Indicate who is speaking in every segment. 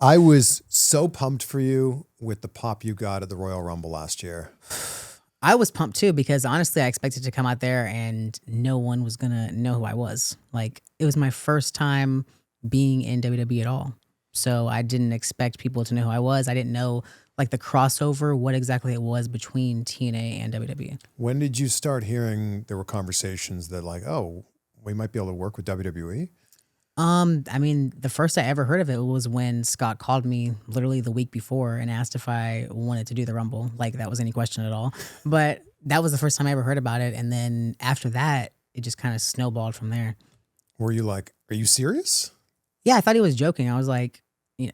Speaker 1: I was so pumped for you with the pop you got at the Royal Rumble last year.
Speaker 2: I was pumped too because honestly, I expected to come out there and no one was gonna know who I was. Like it was my first time being in WWE at all, so I didn't expect people to know who I was. I didn't know like the crossover, what exactly it was between TNA and WWE.
Speaker 1: When did you start hearing there were conversations that like, oh, we might be able to work with WWE?
Speaker 2: I mean, the first I ever heard of it was when Scott called me literally the week before and asked if I wanted to do the Rumble. Like that was any question at all. But that was the first time I ever heard about it. And then after that, it just kind of snowballed from there.
Speaker 1: Were you like, are you serious?
Speaker 2: Yeah, I thought he was joking. I was like,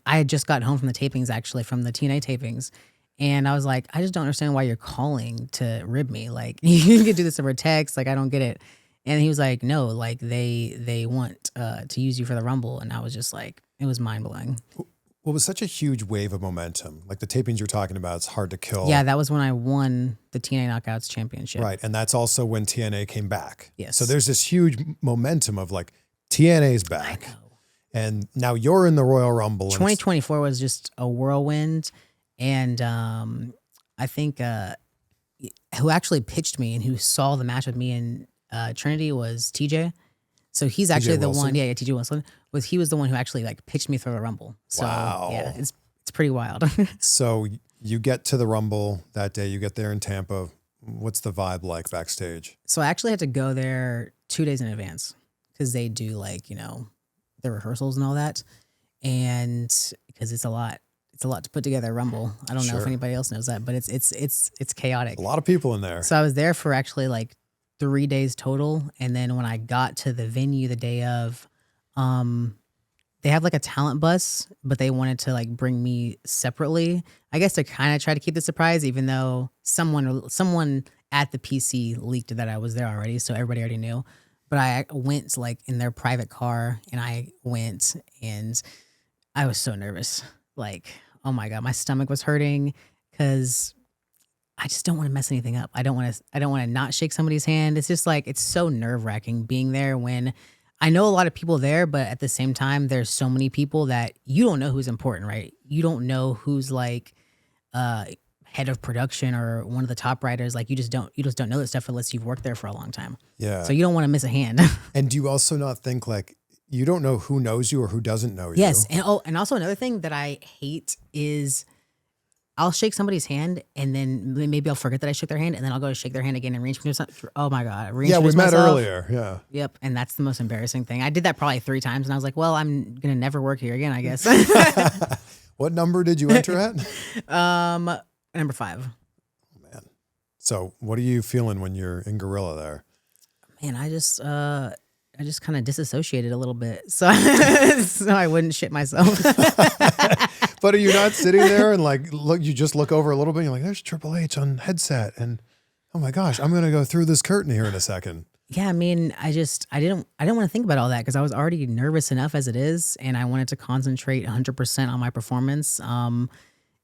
Speaker 2: I had just got home from the tapings, actually, from the TNA tapings. And I was like, I just don't understand why you're calling to rib me. Like, you could do this over text. Like, I don't get it. And he was like, no, like they want to use you for the Rumble. And I was just like, it was mind blowing.
Speaker 1: Well, it was such a huge wave of momentum. Like the tapings you're talking about, it's hard to kill.
Speaker 2: Yeah, that was when I won the TNA Knockouts Championship.
Speaker 1: Right. And that's also when TNA came back.
Speaker 2: Yes.
Speaker 1: So there's this huge momentum of like TNA's back.
Speaker 2: I know.
Speaker 1: And now you're in the Royal Rumble.
Speaker 2: 2024 was just a whirlwind. And I think who actually pitched me and who saw the match with me and Trinity was TJ. So he's actually the one. Yeah, TJ Wilson. He was the one who actually like pitched me for the Rumble. So
Speaker 1: wow.
Speaker 2: Yeah, it's pretty wild.
Speaker 1: So you get to the Rumble that day. You get there in Tampa. What's the vibe like backstage?
Speaker 2: So I actually had to go there 2 days in advance because they do like the rehearsals and all that, and because it's a lot. It's a lot to put together a Rumble. I don't know if anybody else knows that, but it's chaotic.
Speaker 1: A lot of people in there.
Speaker 2: So I was there for actually like 3 days total. And then when I got to the venue the day of, they have like a talent bus, but they wanted to like bring me separately. I guess to kind of try to keep the surprise, even though someone at the PC leaked that I was there already. So everybody already knew. But I went like in their private car and I went and I was so nervous. Like, oh my God, my stomach was hurting because I just don't want to mess anything up. I don't want to not shake somebody's hand. It's just like, it's so nerve wracking being there when I know a lot of people there, but at the same time, there's so many people that you don't know who's important, right? You don't know who's like head of production or one of the top writers. Like you just don't know that stuff unless you've worked there for a long time.
Speaker 1: Yeah.
Speaker 2: So you don't want to miss a hand.
Speaker 1: And do you also not think like, you don't know who knows you or who doesn't know you?
Speaker 2: Yes. And also another thing that I hate is I'll shake somebody's hand and then maybe I'll forget that I shook their hand and then I'll go to shake their hand again and reintroduce myself. Oh my God.
Speaker 1: Yeah, we met earlier. Yeah.
Speaker 2: Yep. And that's the most embarrassing thing. I did that probably 3 times and I was like, well, I'm going to never work here again, I guess.
Speaker 1: What number did you enter at?
Speaker 2: Number 5.
Speaker 1: Oh, man. So what are you feeling when you're in Gorilla there?
Speaker 2: Man, I just kind of disassociated a little bit so I wouldn't shit myself.
Speaker 1: But are you not sitting there and like, look, you just look over a little bit and you're like, there's Triple H on headset. And oh my gosh, I'm going to go through this curtain here in a second.
Speaker 2: Yeah. I mean, I didn't want to think about all that because I was already nervous enough as it is. And I wanted to concentrate 100% on my performance.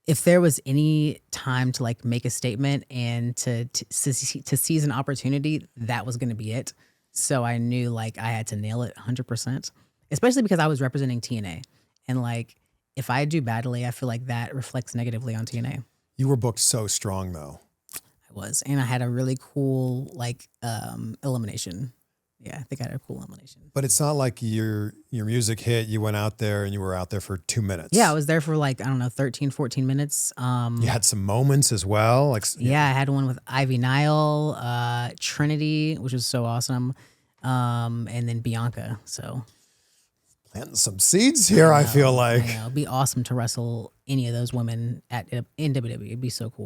Speaker 2: If there was any time to like make a statement and to seize an opportunity, that was going to be it. So I knew like I had to nail it 100%, especially because I was representing TNA. And like, if I do badly, I feel like that reflects negatively on TNA.
Speaker 1: You were booked so strong though.
Speaker 2: I was. And I had a really cool like elimination. Yeah, I think I had a cool elimination.
Speaker 1: But it's not like your music hit, you went out there and you were out there for 2 minutes.
Speaker 2: Yeah, I was there for like, I don't know, 13, 14 minutes.
Speaker 1: You had some moments as well. Like
Speaker 2: yeah, I had one with Ivy Nile, Trinity, which was so awesome. And then Bianca. So
Speaker 1: planting some seeds here, I feel like.
Speaker 2: It'd be awesome to wrestle any of those women in WWE. It'd be so cool.